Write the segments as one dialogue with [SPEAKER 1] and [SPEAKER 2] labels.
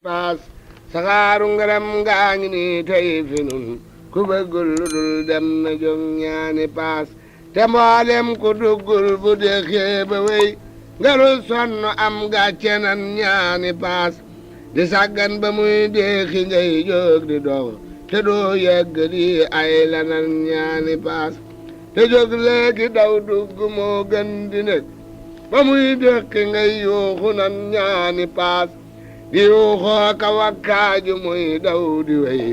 [SPEAKER 1] paas saxaaru ngaram gaa ngi nii tey fi nun ku bëggul lu dul dem na jóg ñaani paas te mboolem ku duggul bu deexee ba wéy ngaru sonn am gàcce nan ñaani paas di sàggan ba muy deexi ngay jóg di dox te doo yegg di ay lanan ñaani paas te jóg léegi daw dugg moo gën di nekk ba muy deqi ngay yuuxu nan ñaani paas di yuuxoo ka wakkaaju muy daw di wey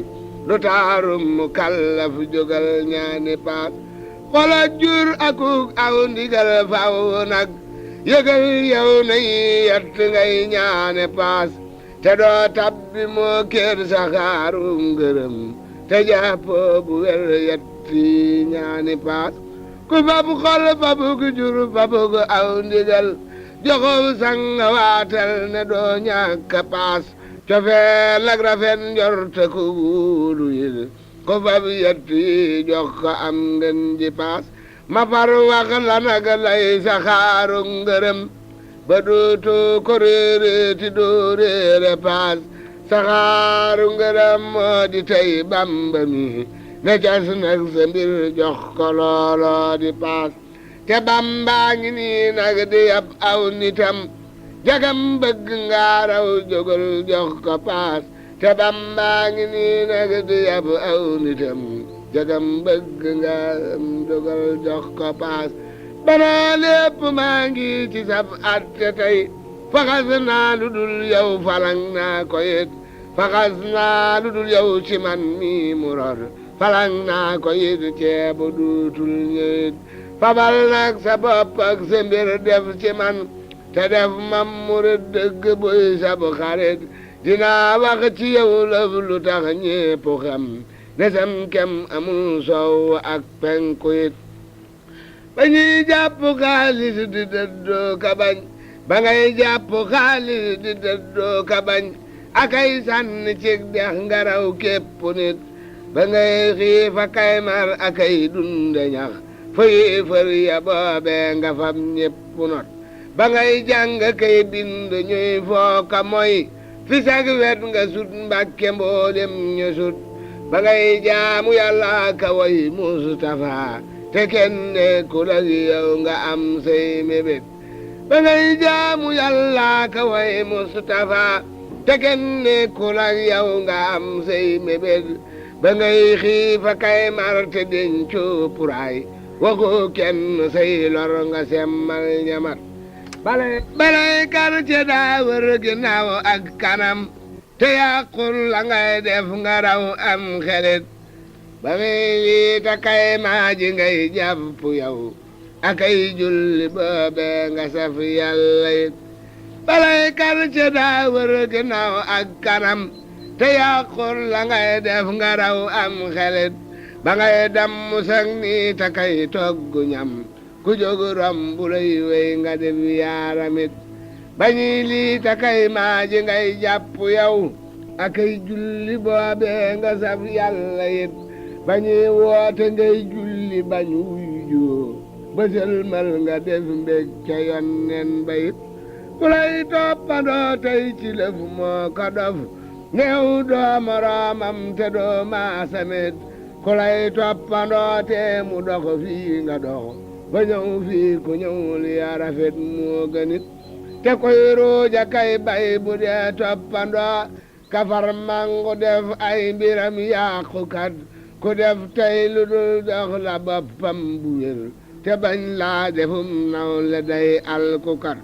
[SPEAKER 1] lu taarum mu kallaf jógal ñaani paas xola jur akuk aw ndigal faw nag yëgal yow nay yett ngay ñaani paas te doo tabbi moo kéer saxaaru ngërëm te jàppoo bu wer yetti ñaani paas ku fab xol fabug jur fabug aw ndigal joxow sanga waatal ne doo ñàkk paas cofeel ak rafet njort ku wuulu yil ku fab yetti jox ko am ngeen ji paas ma far wax la nag lay saxaaru ngërëm ba dootu ko réeréeti doo réere paas saxaaru ngërëm moo di tey Bamba mi ne cas nag sa mbir jox ko looloo di paas te Bamba ngi nii nag di yab aw nitam jagam bëgg nga raw jógal jox ko paas te Bamba ngi nii nag di yab aw nitam jagam bëgg nga jógal jox ko paas banaa lépp maa ngi ci sab atte tey faxas naa lu dul yow falang naa ko yit faxas naa lu dul yow ci man mi mu ror falang naa ko yit ceebu duutul ñëwit fabal nag sa bopp ak sa mbir def ci man te def mam murit dëgg buy sab xarit dinaa wax ci yow lëf lu tax ñépp xam ne sam kem amul soow ak penku it ba ñuy jàpp xaalis di dëddoo ka bañ ba ngay jàpp xaalis di dëddoo ka bañ akay sànni cig dex ngaraw képp nit ba ngay xiif akay mar akay dunde ñax fëyi fër ya boobee nga fam ñépp not ba ngay jàng kay bind ñuy fooka moy fi sag wet nga sut mbàkke mboolem ñu sut ba ngay jaamu yàlla ka way Mustafa te kenn nekkul ak yow nga am say mébét ba ngay jaamu yàlla ka way Mustafa te kenn nekkul ak yow nga am say mébét ba ngay xiif kay mar te dencoo puraay waxu kenn say lor nga semmal ñamat balay quartier daa wër ginnaaw ak kanam te yàqul la ngay def nga raw am xelit ba ngay wiita kay maaji ngay jàpp yow akay julli boobee nga saf yàlla it balay quartier daa wër ginnaaw ak kanam te yàqul la ngay def nga raw am xelit ba ngay damm sag nii ta kay togg ñam ku jóg romb lay wey nga def yaaramit bañuy lii ta kay maaji ngay jàpp yow akay julli boobee nga saf yàlla it bañuy woote ngay julli bañu wuyjoo bësal mal nga def mbég ca yonnen ba it ku lay toppandoo tey ci lëf moo ko dof neew doo moroomam te doo maasamit ku lay toppandoo te mu dox fii nga dox ba ñëw fii ku ñëwul ya rafet moo gënit te koy ruuja kay bay bu dee toppandoo kafar mangu def ay mbiram yàqukat ku def tey lu dul dox la boppam bu wér te bañ laa defum naw le day alkukat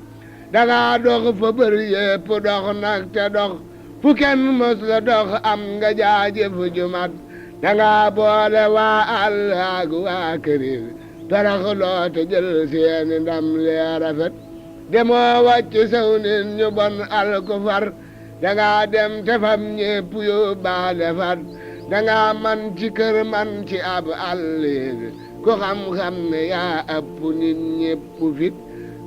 [SPEAKER 1] danga dox fa bër yépp dox nag te dox fu kenn mos la dox am nga jaajëf jumat danga boole waa àll ak waa kërir tarax loo te jël seeni ndam lee rafet demoo wàcc saw nit ñu bon alku far danga dem te fam ñépp yóbbaale fat danga man ci kër man ci ab àll ku xam-xam ne yaa ëpp nit ñépp fit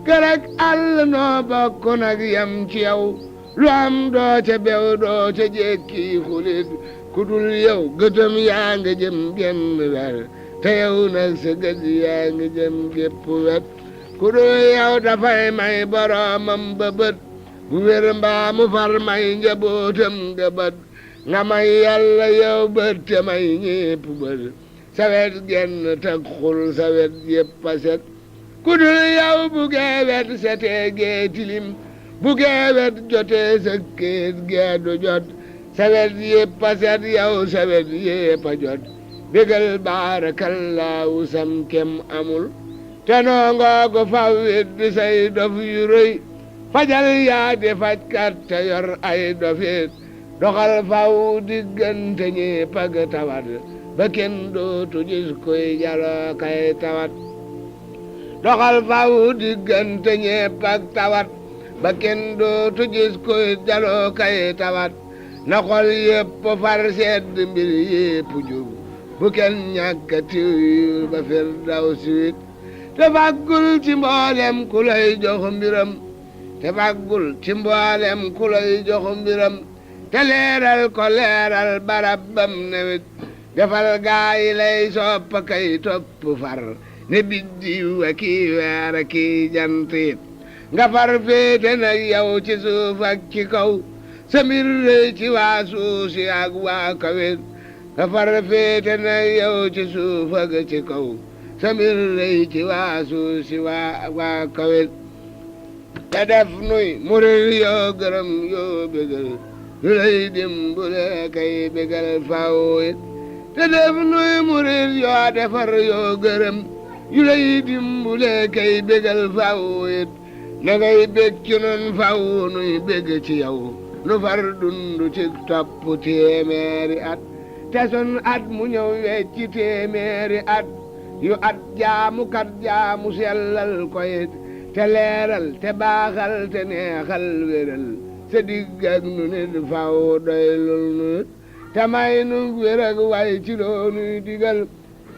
[SPEAKER 1] kër ak àll noo bokk nag yam ci yow lu am doo ca bew doo ca jékki xulit ku dul yow gëtëm yaa ngi jëm genn wer te yow nag sa gët yaa ngi jëm gépp wet ku dul yow dafay may boroomam ba bët bu wér mbaa mu far may njabootam nga bët nga may yàlla yow bët te may ñépp bët sawet genn tag xul sawet yépp a set ku dul yow bu geewet setee gee tilim bu geewet jotee sa kéet gee du jot sawet yépp a set yow sawet yépp a jot bégal baarakallaahu sam kem amul te noongoo ko fawwit di say dof yu rëy fajal yaa di fajkat te yor ay dofit doxal faw diggante ñépp ak tawat ba kenn dootu gis koy jaloo kay tawat doxal faw diggante ñépp ak tawat ba kenn dootu gis koy jaloo kay tawat na xol yépp far sedd mbir yépp jub bu kenn ñàkk tiw ba fir daw siwit te faggul ci mboolem ku lay jox mbiram te faggul ci mboolem ku lay jox mbiram te leeral ko leeral barab bam newit defal gaayi lay sopp kay topp far ne biddiw ak i weer ak i jant it nga far féete nag yow ci suuf ak ci kaw sa mbir rëy ci waa suuf si ak waa kawit nga far féete nag yow ci suuf ak ci kaw sa mbir rëy ci waa suuf si waa kawit te def nuy murid yoo gërëm yoo bégal yu lay dimbule kay bégal faw it te def nuy murid yoo defar yoo gërëm yu lay dimbule kay bégal faw it na ngay bég ci nun faw nuy bég ci yow nu far dundu ci topp téeméeri at te sun at mu ñëw wecci téeméeri at yu at jaamu kat jaamu sellal koyit te leeral te baaxal te neexal wéral sa digg ak nu nit faw doylul nu te may nu wér ak way ci loo nuy digal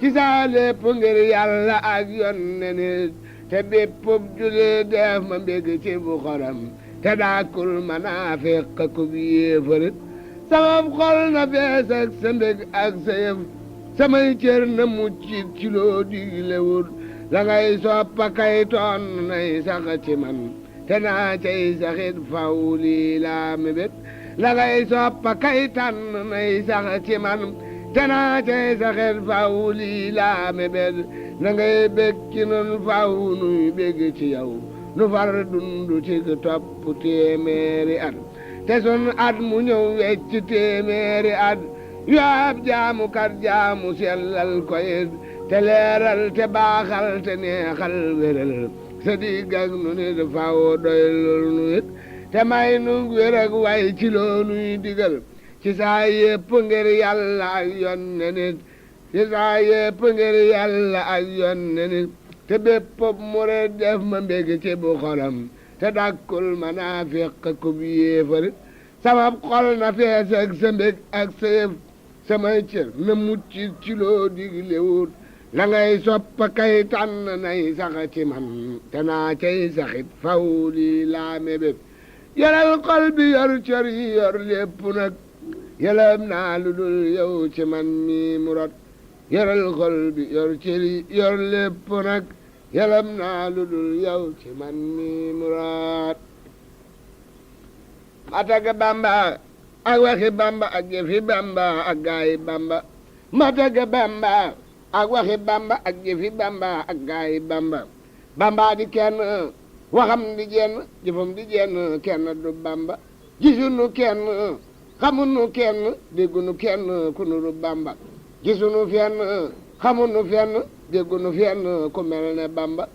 [SPEAKER 1] ci saa lépp ngir yàlla ak yonne nit te bépp julit def ma mbég ci bu xoram te daakul manaafiq ku yéefarit sama xol na fees ak sa mbég ak sa yëf samay cër na muccit ci loo diglewul la ngay soppa kay toon nay sax ci man te naa cay saxit faw lii laa mébét la ngay soppa kay tànn nay sax ci man te naa cay saxit faw lii laa mébét na ngay bég ci nun faw nuy bég ci yow nu far dundu ci topp téeméeri at te sun at mu ñëw wecc téeméeri at yu ab jaamu kat jaamu sellal koyit te leeral te baaxal te neexal wéral sa digg ak nu nit faw doylul nu it te may nu wér ak way ci loo nuy digal ci saa yépp ngir yàlla ak yonne nit ci saa yépp ngir yàlla ak yonne nit te bépp murid def ma mbég ci bu xolam te dakkul manaafiq kub yéefarit sama xol na fees ak sa mbég ak sa yëf samay cër na muccit ci loo diglewut la ngay soppa kay tànn nay sax ci man te naa cay saxit faw lii laa mébét yoral xol bi yor cër yi yor lépp nag yëlëm naa lu dul yow ci man mi mu rot yoral xol bi yor cër yi yor lépp nag yëlëm naa lu dul yow ci man mi mu rot ma tagg Bamba ak waxi Bamba ak jëfi Bamba ak gaayi Bamba ma tagg Bamba ak waxi Bamba ak jëfi Bamba ak gaayi Bamba Bamba di kenn waxam di jenn jëfam di jenn kenn du Bamba gisunu kenn xamunu kenn déggunu kenn ku nuru Bamba gisunu fenn xamunu fenn déggunu fenn ku mel ne Bamba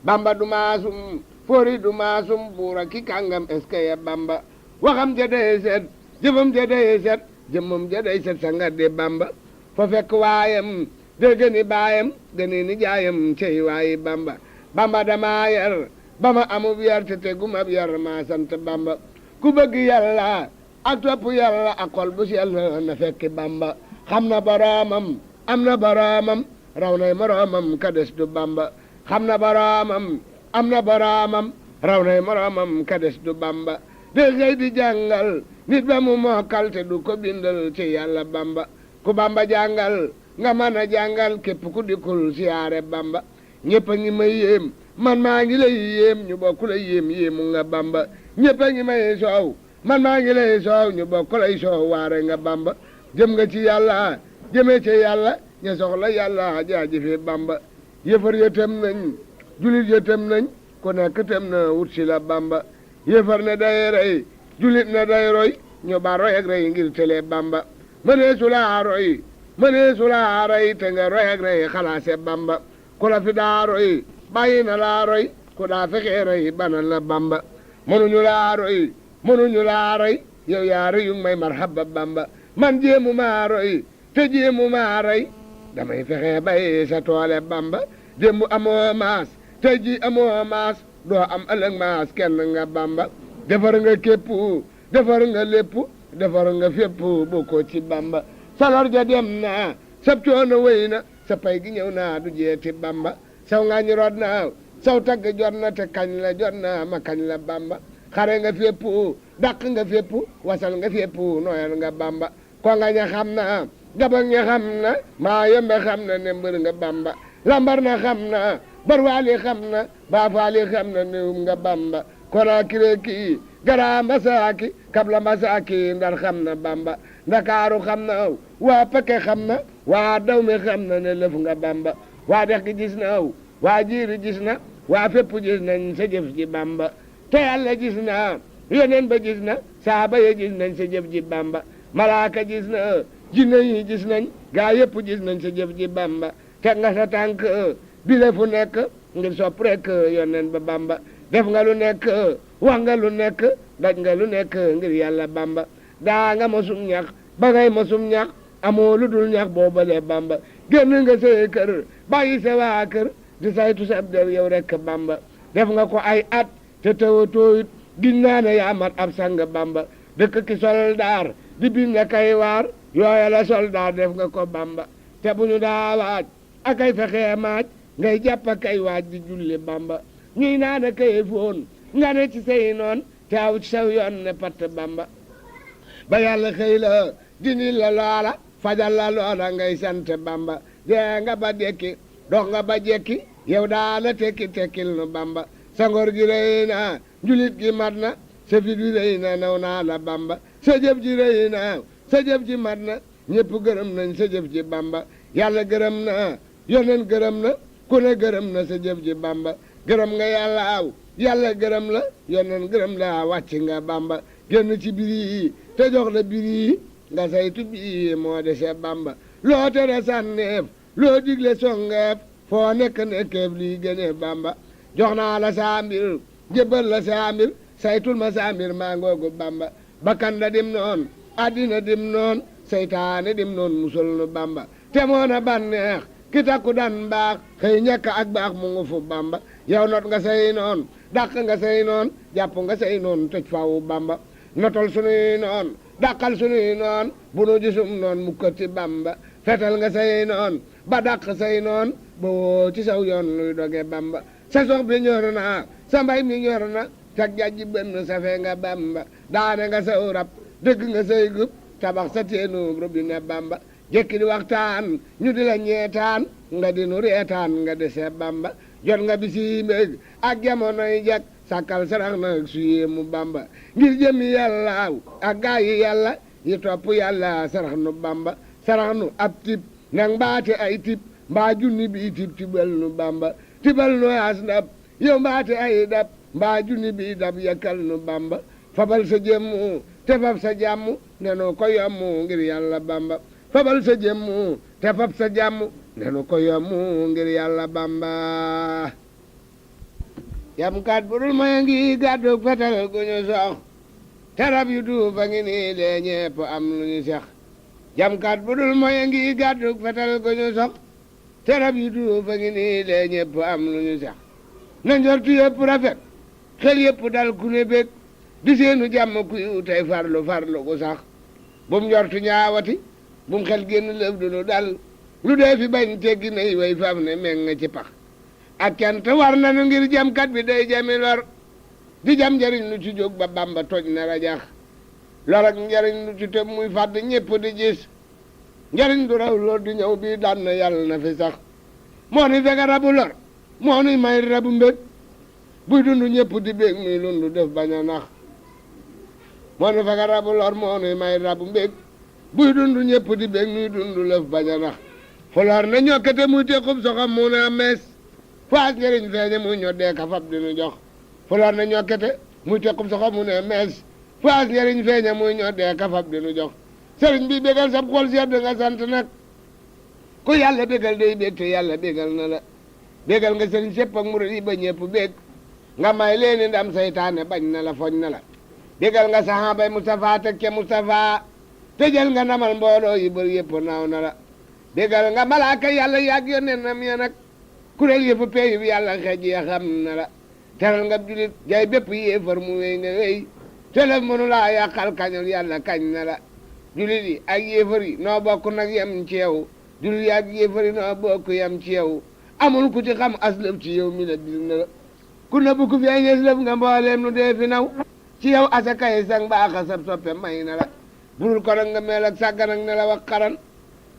[SPEAKER 1] Bamba du maasum fóori du maasum buura ki kàngam eskaya Bamba waxam ja day set jëfam ja day set jëmmam ja day set sanga de Bamba fa fekk waayam dégg ni baayam gëni ni jaayam cey waayi Bamba Bamba dama yar ba ma amub yar te teguma yar ma sant Bamba ku bëgg yàlla ak topp yàlla ak xol bu sell na fekk Bamba xam na boroomam am na boroomam raw nay moroomam ka des du Bamba xam na boroomam am na boroomam raw nay moroomam ka des du Bamba de xëy di jàngal nit ba mu mokkal te du ko bindal ci yàlla Bamba ku Bamba jàngal nga mën a jàngal képp ku dikkul siyaare Bamba ñëpp a ngi may yéem man maa ngi lay yéem ñu bokku la yéem yéemu nga Bamba ñëpp a ngi may soow man maa ngi lay soow ñu bokk lay soow waare nga Bamba jëm nga ci yàlla jëmee ci yàlla ña soxla yàlla jaajëfe Bamba yëfar ya tem nañ julit ya tem nañ ku nekk tem na wut si la Bamba yëfar ne day rey julit ne day roy ñu ba roy ak rey ngir tele Bamba mënee su laa roy mënee su laa rey te nga roy ak rey xalaase Bamba ku la fi daa roy bàyyi na laa roy ku daa fexee roy banal la Bamba mënuñu laa roy mënuñu laa roy yow yaa rëyu may marhaba Bamba man jéemu maa roy te jéemu maa roy damay fexe bay sa toole Bamba démb amoo maas te ji amoo maas doo am ëllëg maas kenn nga Bamba defar nga képp defar nga lépp defar nga fépp bokkoo ci Bamba salor ja dem na sab coono wéy na sa pay gi ñëw naa du jeeti Bamba saw nga ñu rod na saw tagg jot na te kañ la jot na ma kañ la Bamba xare nga fépp dàq nga fépp wasal nga fépp nooyal nga Bamba ko nga ña xam na gabang ña xam na maa yembe xam na ne mbër nga Bamba lambar na xam na barwaali xam na baafaali xam na néewum nga Bamba kona kireki gara masaaki kabla masaaki ndar xam na Bamba ndakaaru xam na waa Peke xam na waa dawme xam na ne lëf nga Bamba waa dex gi gis na waa jiiri gis na waa fépp gis nañ sa jëf ji Bamba te yàlla gis na yoneen ba gis na saaba ya gis nañ sa jëf ji Bamba malaaka gis na jinne yi gis nañ gaa yëpp gis nañ sa jëf ji Bamba teg nga sa tànk bi la fu nekk ngir sopp rek yoneen ba Bamba def nga lu nekk wax nga lu nekk daj nga lu nekk ngir yàlla Bamba daa nga mosum ñax ba ngay mosum ñax amoo lu dul ñax boobale Bamba génn nga say kër bàyyi sa waa kër di saytu sa ab der yow rek Bamba def nga ko ay at te tawatooyit giñ naa ne yaa mat ab sang Bamba dëkk ki soldaar di bind kay waar yooya la soldaar def nga ko Bamba te bu ñu daa waaj akay fexee maaj ngay jàpp kay waaj di julli Bamba ñuy naa ne kay foon nga ne ci say noon te aw ci saw yoon ne patt Bamba ba yàlla xëy la dini la loola fajal la loola ngay sant Bamba dee nga ba dekki dox nga ba jekki yow daana tekki tekkil nu Bamba sa ngor gi rëy na njulit gi mat na sa fit wi rëy na naw naa la Bamba sa jëf ji rëy na sa jëf ji mat na ñëpp gërëm nañ sa jëf ji Bamba yàlla gërëm na yoneen gërëm na ku ne gërëm na sa jëf ji Bamba gërëm nga yàlla aw yàlla gërëm la yoneen gërëm la wàcc nga Bamba génn ci biri yi te jox la biri yi nga saytu bii moo dese Bamba loo tere sànneef loo digle songeef foo nekk nekkeef lii gënee Bamba jox naa la saa mbir jébbal la saa mbir saytul ma saa mbir maa ngoogu Bamba bakkan da dim noon addina dim noon seytaane dim noon musal nu Bamba te moona bànneex ki takku dan baax xëy ñàkk ak baax mu ngu fu Bamba yow not nga say noon dàq nga say noon jàpp nga say noon tëj fawu Bamba notol sunuy noon dàqal sunuy noon bu nu gisum noon mukkati Bamba fetal nga say noon ba dàq say noon ba woo ci saw yoon luy doge Bamba sa sox bi ñor na sa mbay mi ñor na tag jajji benn safe nga Bamba daane nga saw rab dëgg nga say gub tabax sa teenu robinet Bamba jekki di waxtaan ñu di la ñeetaan nga di nu reetaan nga dese Bamba jot nga bisi mbég ak jamonoy jag sàkkal sarax na su yéemu Bamba ngir jëmi yàlla ak gaa yi yàlla yi topp yàlla sarax nu Bamba sarax nu ab tib nang mbaate ay tib mbaa junni bi tib tibal nu Bamba tibal nu as ndab yow mbaate ay dab mbaa junni bi dab yakkal nu Bamba fabal sa jëmmu te fab sa jàmm nenu ko yommu ngir yàlla Bamba fabal sa jëmmu te fab sa jàmm nenu ko yommu ngir yàlla Bamba yamkat bu dul moy ngi gàddu fetal gu ñu sox te rab yu duufa ngi nii lee ñepp am lu ñu sex jamkat bu dul moy ngi gàddu fetal gu ñu sox te rab yu duufa ngi nii lee ñepp am lu ñu sex na njortu yëpp rafet xel yëpp dal ku ne bég di seenu jàmm ku yiw tey farlu farlu gu sax bum njortu ñaawati bum xel génn lëf du nu dal lu dee fi bañ teggi nay way fam ne meng nga ci pax ak cant war nanu ngir jamkat bi day jami lor di jam njariñ lu ci jóg ba Bamba toj na rajax lor ak njariñ lu ci tëb muy fàdd ñépp di gis njariñ du raw lor di ñëw bii daan na yàlla na fi sax moo ni fekk rabu lor moo nuy may rabu mbég buy dund ñépp di bég muy lundu def bañ a nax moo nu fekk rabu lor moo nuy may rabu mbég buy dund ñëpp di bég nuy dund lëf bañ a nax fu lor na ñokkate muy tequb soxam mu na mees faas njëriñ feeñe muy ñoddee ka fab dinu jox fu lor na ñokkate muy tequb soxam mu ne mees faas njëriñ feeñe muy ñoddee ka fab dinu jox sëriñ bi bégal sab xol sedd nga sant nag ku yàlla bégal day bég te yàlla bégal na la bégal nga sëriñ sépp ak murid yi ba ñëpp bég nga may leeni ndam saytaane bañ na la foñ na la bégal nga saxaabay Mustafa teg ca Mustafa te jël nga namal mbooloo yi bër yëpp naaw na la bégal nga malaaka yàlla yàgg yonenam ya nag kuréel yëpp peeyib yàlla xeej ya xam na la teral nga julit jay bépp yéefar mu wéy nga wéy te lëf mënu laa yàqal kañul yàlla kañ na la julit yi ak yéefar yi noo bokk nag yem ci yow julit yi ak yéefar yi noo bokk yem ci yow amul ku ci xam aslëf ci yow mi la dir na la ku nëbb ku feeñees lëf nga mbooleem nu dee fi naw ci yow asakay sang baaxa sab soppe may na la burul ko nag nga meel ak sàggan ak ne la wax xaran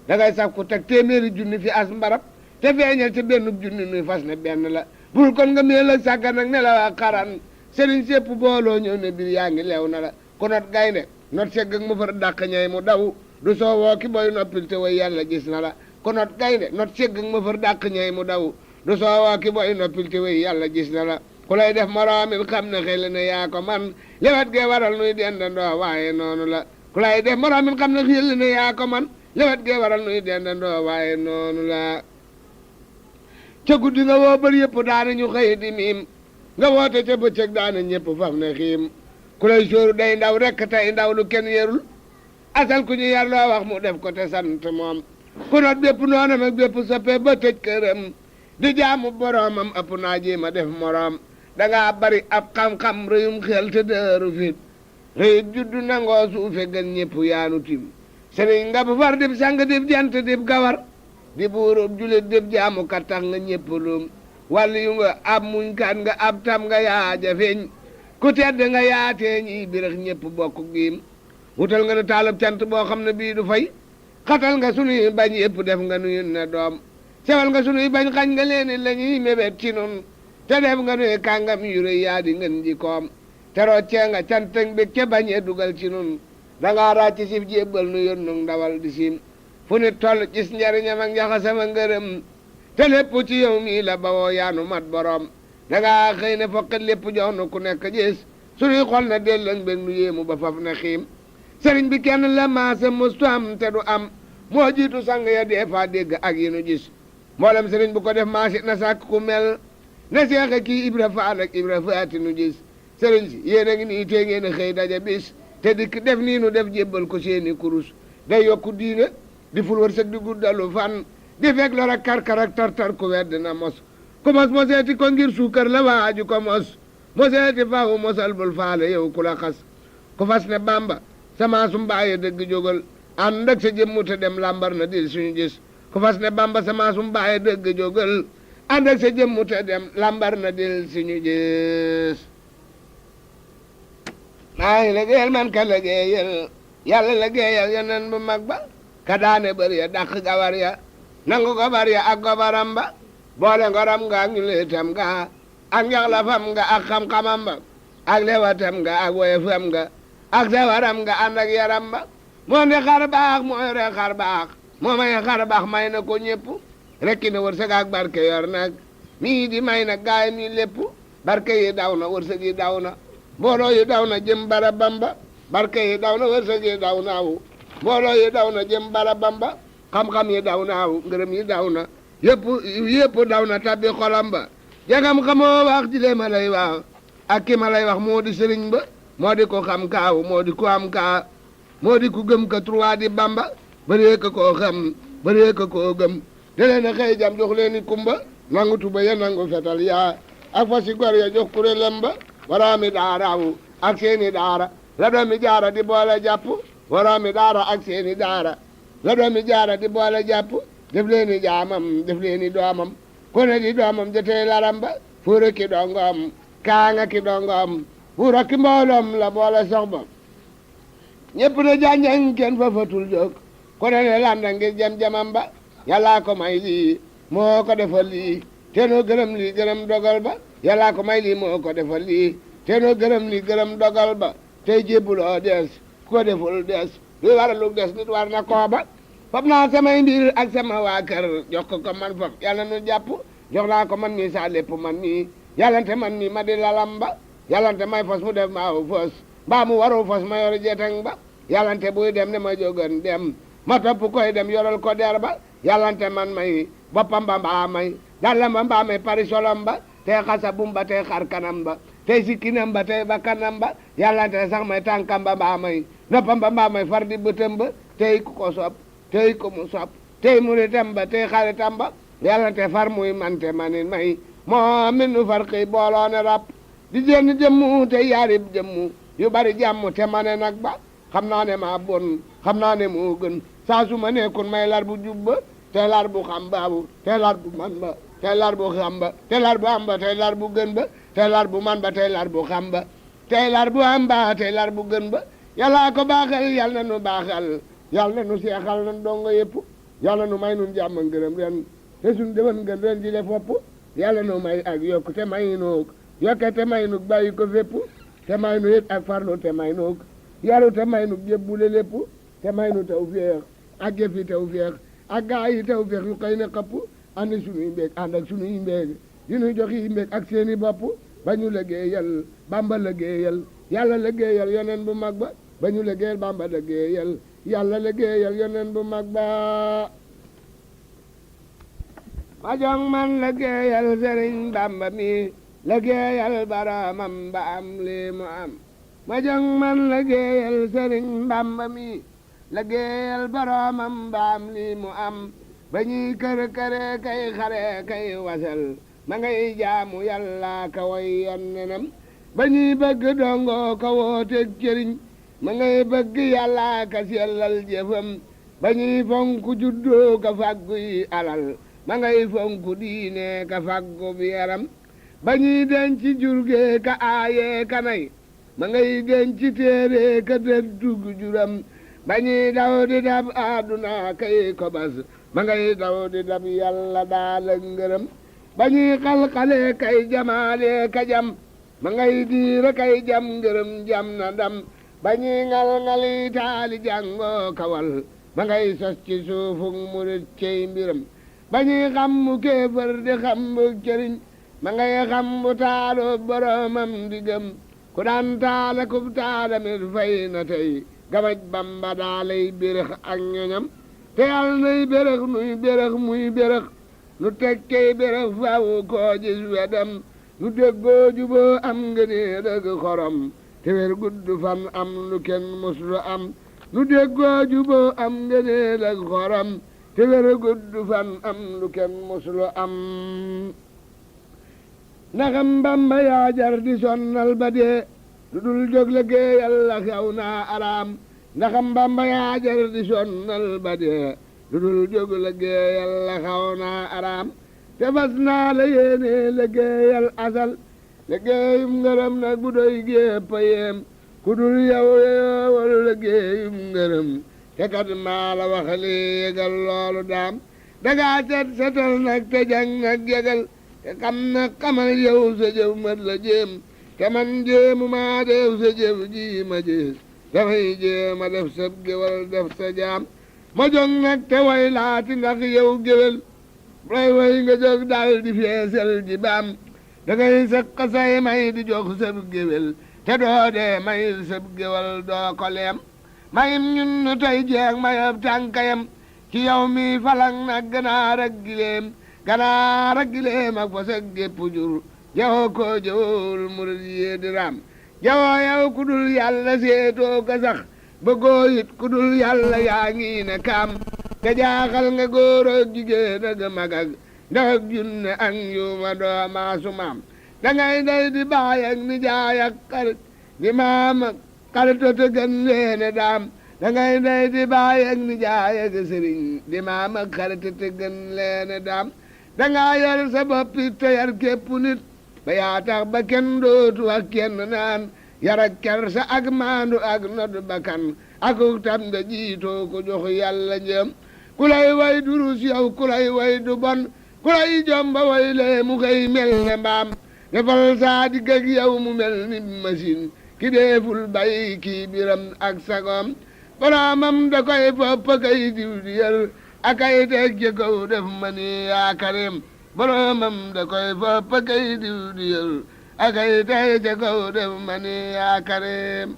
[SPEAKER 1] dangay saf ku teg téeméeri junni fi as mbarab te feeñal ci benn junni nuy fas ne benn la burul kon nga meel ak sàggan ak ne la wax xaran sëriñ sépp booloo ñëw ne bir yaa ngi leew na la ku not gaynde not segg ak mu far dàq ñay mu daw du soowoo ki boy noppil te way yàlla gis na la ku not gaynde not segg ak mu far dàq ñay mu daw du soowoo ki boy noppil te way yàlla gis na la ku lay def moroomit xam ne xel ne yaa ko man lewet gee waral nuy dendandoo waaye noonu la ku lay def moroomit xam ne xel ne yaa ko man lewet gee waral nuy dendandoo waaye noonu la ca guddi nga woo bër yëpp daana ñu xëy di miim nga woote ca bëccëg daana ñëpp faf ne xiim ku lay sóoru day ndaw rekk tey ndaw lu kenn yerul asal ku ñu yar loo wax mu def ko te sant moom ku not bépp noonam ak bépp soppe ba tëj këram di jaamu boroomam ëpp naa ji ma def moroom dangaa bari ab xam-xam rëyum xel te dëru fit rëyit juddu nangoo suufe gën ñëpp yaanu tim sëriñ nga bu far dib sang dib jant dib gawar di buurub julit dib jaamu ka tax nga ñëpp lum wàllu yu nga ab muñ kat nga ab tam nga yaa jafeeñ ku tedd nga yaatee ñi birax ñëpp bokk giim wutal nga nu taalub cant boo xam ne bii du fay xatal nga sunuy bañ yëpp def nga nuyu ne doom sewal nga sunuy bañ xañ nga leeni la ñuy mébét ci nun te def nga nuy kàngam yu rëy yaa di ngeen ji koom te roccee nga cantëng bi ca bañee dugal ci nun dangaa ràcc sif jébbal nu yónnu ndawal di siim fu nit toll gis njariñam ak njaxasama ngërëm te lépp ci yow mii la bawoo yaanu mat borom dangaa xëy ne foqit lépp jox nu ku nekk gis sunuy xol na dellang bég nu yéemu ba faf na xiim sëriñ bi kenn la maase mustu am te du am moo jiitu sang ya dee fa dégg ak yi nu gis mboolem sëriñ bu ko def maasit na sàkk ku mel na seexa kii Ibra Faal ak Ibra Faati nu gis sëriñ si yéen a ngi nii tee ngeen a xëy daja bis te dikk def nii nu def jébbal ko seeni kurus day yokku diine di ful wërsëg di guddalu fan di fekk lor ak karkar ak tartar ku wedd na mos ku mos moseeti ko ngir suukar la waaju ko mos moseeti faawu mosal bul faale yow ku la xas ku fas ne Bamba sama su mbaaye dëgg jógal ànd ak sa jëmmu te dem lambar na dil suñu gis ku fas ne Bamba sama su mbaaye dëgg jógal ànd ak sa jëmmu te dem lambar na dil suñu gis maa ngi liggéeyal man ka liggéeyal yàlla liggéeyal yonen bu mag ba ka daane bër ya dàq gawar ya nangu gobar ya ak gobaram ba boole ngoram nga ak ñu leetam nga ak njaxlafam nga ak xam-xamam ba ak lewatam nga ak woyefam nga ak sawaram nga ànd ak yaram ba moo ne xar baax mooy re xar baax moo may xar baax may na ko ñëpp rekki na wërsëg ak barke yor nag mii di may nag gaay mi lépp barke yi daw na wërsëg yi daw na mbooloo yi daw na jëm bara bamba barke yi daw na wërsëg yi daw naaw mbooloo yi daw na jëm bara bamba xam-xam yi daw naaw ngërëm yi daw na yëpp daw na tabbi xolam ba jagam xamoo wax ji le ma lay wax ak ki ma lay wax moo di sëriñ ba moo di ko xam kaaw moo di ko am kaa moo di ku gëm ka trois di bamba bëree ka koo xam bëree ka koo gëm te leen a xëy jam jox leen i kumba nangu tuba ya nangu fetal yaa ak fasi gor ya jox kuréelam ba waroomi daaraawu ak seeni daara la doomi jaara di boole jàpp waroomi daara ak seeni daara la doomi jaara di boole jàpp def leeni jaamam def leeni doomam ku ne di doomam jotee laram ba fuura ki dongoom kaanga ki dongoom fuura ki mbooloom la boole sox ba ñépp na janjang kenn fa fatul jóg ku ne landa ngir jam-jamam ba yàllaa ko may lii moo ko defal lii te noo gërëm lii gërëm dogal ba yàllaa ko may lii moo ko defal lii te noo gërëm lii gërëm dogal ba tey jébbuloo des ko deful des lu war lu des nit war na koo ba fab naa samay mbir ak sama waa kër jox ko man fab yàlla nu jàpp jox naa ko man nii saa lépp man nii yàllante man nii ma di lalam ba yàllante may fos mu def maaw fos mbaa mu waru fos ma yor jeteng ba yàllante buy dem ne ma jógan dem ma topp koy dem yoral ko der ba yàllante man may boppam ba mbaa may dallam ba mbaa may parisolom ba tey xasa bum ba tey xar kanam ba tey sikkinam ba tey bakkanam ba yàllante sax may tànkam ba mbaa may noppam ba mbaa may far di bëtam ba tey ku ko sopp tey ku mu sopp tey muritam ba tey xaritam ba yàllante far muy mante manin may moo min nu far xëy booloone rab di jenn jëmmu te yaarib jëmmu yu bari jàmm te mane nag ba xam naa ne maa bon xam naa ne moo gën saa su ma nekkun may lar bu jubba te lar bu xam baabu te lar bu man ba te lar bu xam ba te lar bu am ba te lar bu gën ba te lar bu man ba te lar bu xam ba te lar bu am ba te lar bu gën ba yàllaa ko baaxal yàlla na nu baaxal yàlla na nu seexal nan dongo yëpp yàlla nu may nun jàmm ngërëm ren te suñ deman ngën ren ji le fopp yàlla nu may ak yokk te may noog yokke te may nug bàyyi ko fépp te may nu it ak farlu te may noog yaru te may nug jébbule lépp te may nu taw féex ak jëfi taw féex ak gaa yi taw féex yu koy ne xëpp ànd sunuy mbéeg ànd ak sunuy mbéeg yu nuy jox yi mbéeg ak seeni bopp ba ñu liggéeyal Bamba liggéeyal yàlla liggéeyal yonen bu mag ba ba ñu liggéeyal Bamba liggéeyal yàlla liggéeyal yonen bu mag ba ma jong man liggéeyal Sëriñ Bamba mi liggéeyal baraamam ba am lii mu am ma jong man liggéeyal Sëriñ Bamba mi liggéeyal baraamam ba am lii mu am ba ñuy kër kare kay xare kay wasal ma ngay jaamu yàlla ka way yonnenam ba ñuy bëgg dongo ka wooteeg cëriñ ma ngay bëgg yàlla ka sellal jëfam ba ñuy fonku juddoo ka fàggu yi alal ma ngay fonku diine ka fàggu bi yaram ba ñuy denc jurge ka aaye ka nay ma ngay denc téere ka dëddug juram ba ñuy daw di dab àdduna kay kobas ma ngay daw di dab yàlla daal ak ngërëm ba ñuy xalxale kay jamaale ka jam ma ngay diira kay jam ngërëm jam na ndam ba ñuy ngal-ngali taali jàngoo kawal ma ngay sos ci suufug murit cey mbiram ba ñuy xam mu kéefër di xam bu cëriñ ma ngay xam bu taalu boromam di gëm ku daan taala kub taalamit fay na tey gabaj Bamba daalay bérëx ak ñoñam te yàlla nay bérëx nuy bérëx muy bérëx nu tekkey bérëx faaw koo gis wedam nu déggoo juboo am ngëneel ak xorom te wér gudd fan am lu kenn muslu am nu déggoo juboo am ngëneel ak xorom te wér gudd fan am lu kenn muslu am ndaxam Bamba yaa jar di sonnal ba dee lu dul jóg liggéeyal la xaw naa araam ndaxam Bamba yaa jar di sonnal ba dee lu dul jóg liggéeyal la xaw naa araam te fas naa la yéene liggéeyal asal liggéeyum ngërëm nag bu doy gépp yéem ku dul yow yoowal liggéeyum ngërëm te kat maa la wax léegal loolu daam dangaa set setal nag te jàng ak jegal te xam na xamal yow sa jëf mat la jéem te man jéemu maa def sa jëf ji ma gis dafay jéema def sa géwal def sa jaam ma jóg nag te way laati ndax yow géwél lay way nga jóg daal di feesal ji baam da ngay sëq say may di jox sab géwél te doo dee may sab géwal doo ko leem mayim ñun nu tey jeeg mayab tànkayam ci yow mi falang nag ganaar ak gileem ak fas ak gépp jur jawoo ko jawul murid yee di raam jawoo yow ku dul yàlla seetoo ko sax bëggoo it ku dul yàlla yaa ngi ne kaam te jaaxal nga góor ak jigéen ak mag ak ndaw ak junne ak yuuma dooma sumaam dangay day di baay ak nijaay ak xarit di maam ak xarito te gën leene daam dangay day di baay ak nijaay ak sëriñ di maam ak xarit te gën leene daam dangaa yar sa boppi te yar képp nit ba yaa tax ba kenn dootu ak kenn naan yar ak kersa ak maandu ak nodd bakkan ak tam nga jiitoo ko jox yàlla njëm ku lay way du rus yow ku lay way du bon ku lay jomba way lee mu koy mel ne mbaam defal saa digg ak yow mu mel ni machine ki deeful bay kii biram ak sagom boromam da koy fopp kay diw di yër akay teg ci kaw def ma ni yaa karim boromam da koy fopp kay diw di yër akay teg ci kaw def ma ni yaa karim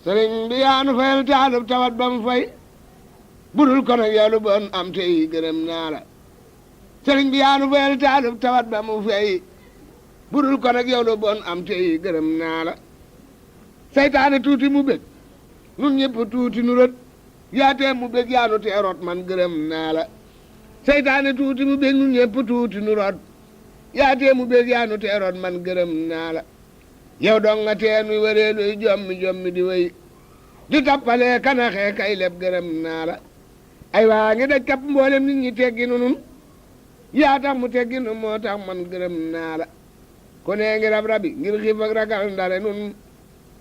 [SPEAKER 1] sëriñ bi yaanu fayal taalub tawat ba mu fay budul ko nag yow lu bon am tey gërëm naa la sëriñ bi yaanu fayal taalub tawat ba mu fay budul ko nag yow lu bon am tey gërëm naa la seytaane tuuti mu bég nun ñëpp tuuti nu rot yaatee mu bég yaanu tee rot man gërëm naa la seytaane tuuti mu bég nun ñëpp tuuti nu rot yaatee mu bég yaanu tee rot man gërëm naa la yow dong nga tee nuy waree luy jommi jommi di wéy di tappalee kanaxee kay leb gërëm naa la ay waa ngi daj kapp mboolem nit ñi teggi nu nun yaa tax mu teggi nu moo tax man gërëm naa la ku nee ngi rab rabi ngir xiif ak ragal ndare nun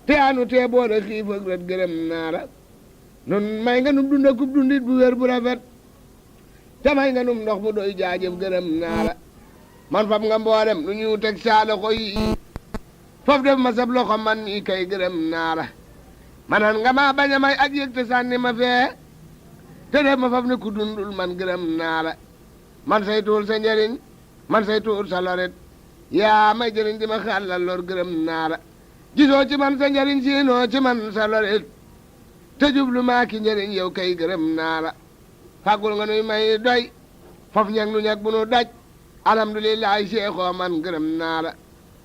[SPEAKER 1] te anu tee boole xiif ak ret gërëm naa la nun may nga num dunda kub dundit bu wér bu rafet te may nga num ndox mu doy jaajëf gërëm naa la man fab nga mboolem lu ñu teg saala ko yi foofu def ma sab loxo man nii kay gërëm naa la manan nga ma bañ a may aj yëg te sànni ma fee te def ma faf ne ku dundul man gërëm naa la man say tuul sa njëriñ man say tuul sa loret yaa may jëriñ di ma xàllal lor gërëm naa la gisoo ci man sa njëriñ siinoo ci man sa loret te jublu maa ki njëriñ yow kay gërëm naa la fàggul nga nuy may doy faf ñag nu ñag bu nu daj alhamdulillahi seexoo man gërëm naa la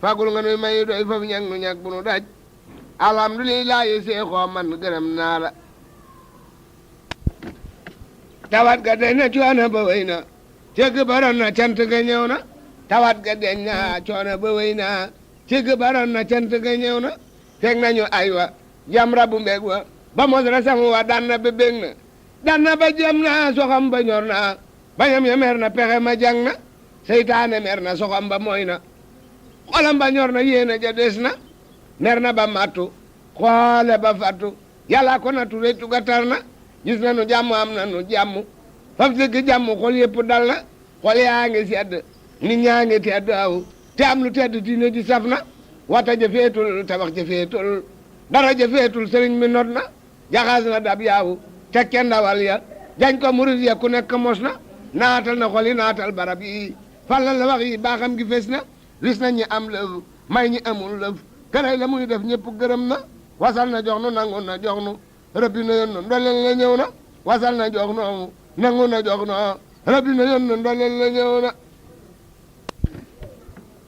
[SPEAKER 1] fàggul nga nuy may doy faf ñag nu ñag bu nu daj alhamdulillahi seexoo man gërëm naa la tawat ga deñ na coono ba wéy na cëgg baroon na cant ga ñëw na tawat ga deñ na coono ba wéy na cëgg baroon na cant ga ñëw na teg nañu ay wa jam rabu mbég wa ba mos rasam wa dan na ba bég na dan na ba jam na soxam ba ñor na bañam ya mer na pexe ma jang na seytaane mer na soxam ba mooy na xolam ba ñor na yéena ja des na mer na ba mattu xoole ba fattu yàlla ko na tu réccu ga tar na gis na nu jàmm am na nu jàmm faf dëgg jàmm xol yëpp dal na xol yaa ngi sedd nit ñaa ngi tedd aw te am lu tedd diine ji saf na wata jëfeetul tabax jëfeetul dara jëfeetul sëriñ mi not na jaxaas na dab yaawu tekke ndawal ya jañ ko murid ya ku nekk mos na naatal na xol yi naatal barab yi fallal la wax yi baaxam gi fes na ris na ñi am lëf may ñi amul lëf këray la muy def ñëpp gërëm na wasal na jox nu nangu na jox nu rëbbi na yoon nu ndoleel la ñëw na wasal na jox nu nangu na jox nu rëbbi na yoon nu ndoleel la ñëw na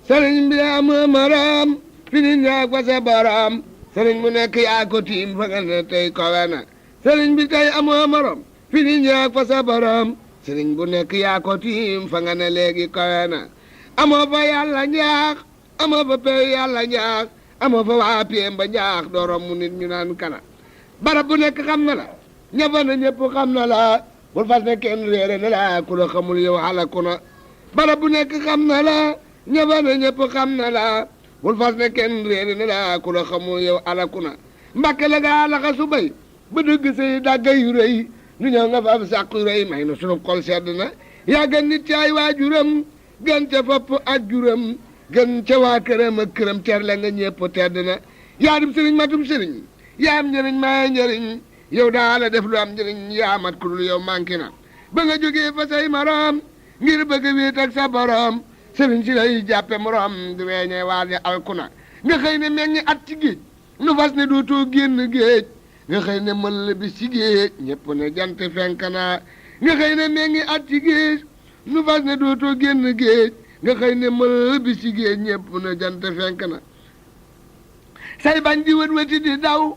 [SPEAKER 1] sëriñ bi yaa ma maram fi nit ñaa ko sa borom sëriñ mu nekk yaa ko tiim fa nga ne tey kowe na sëriñ bi tey amoo morom fi nit ñaa ko sa borom sëriñ bu nekk yaa ko tiim fa nga ne léegi kowe na amoo fa yàlla njaax amoo fa pey yàlla njaax amoo fa waa piem ba njaax doorom mu nit ñu naan kana barab bu nekk xam na la ñafa na ñëpp xam na la bul fas ne kenn réere na la ku la xamul yow xalaku na barab bu nekk xam na la ñafa na ñëpp xam na la bul fas ne kenn réere na la ku la xamul yow xalaku na mbàkke la gaa laxa su bay ba dëgg say dàgga yu rëy nu ñëw nga fa am sàq yu rëy may na sunu xol sedd na yaa gën nit caay waajuram gën ca fopp ak juram gën ca waa këram ak këram terle nga ñëpp tedd na yaa dim sëriñ matum sëriñ yaa am njëriñ maa njëriñ yow daa la def lu am njëriñ yaa mat ku dul yow manqué na ba nga jógee fa say maram ngir bëgg a wéet ak sa borom sëriñ si lay jàppe morom di weeñee waal ne alkuna nga xëy ne meññi at ci géej nu fas ne dootoo génn géej nga xëy ne mël bi ci géej ñëpp ne jant fenk na nga xëy ne meññi at ci géej nu fas ne dootoo génn géej nga xëy ne mël bi ci géej ñëpp ne jant fenk na say bañ di wët wëti di daw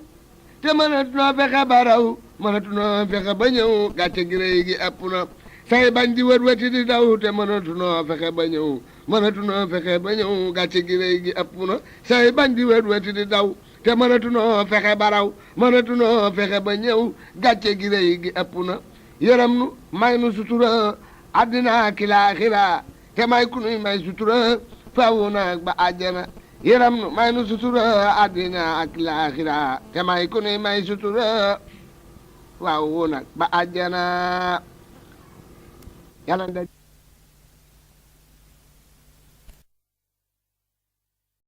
[SPEAKER 1] te mënatunoo fexe ba raw mënatunoo fexe ba ñëw gàcce gi rëy gi ëpp na say bañ di wët wëti di daw te mënatunoo fexe ba ñëw mënatunoo fexe ba ñëw gàcce gi rëy gi ëpp na say bañ di wët wëti di daw te mënatunoo fexe ba raw mënatunoo fexe ba ñëw gàcce gi rëy gi ëpp na yërëm nu may nu sutura àddina ki laaxira te may ku nuy may sutura fawu nag ba àjjana yëram nu may nu sutura àddina ak laaxira te may ku nuy may sutura waaw nag ba àjjana yàlla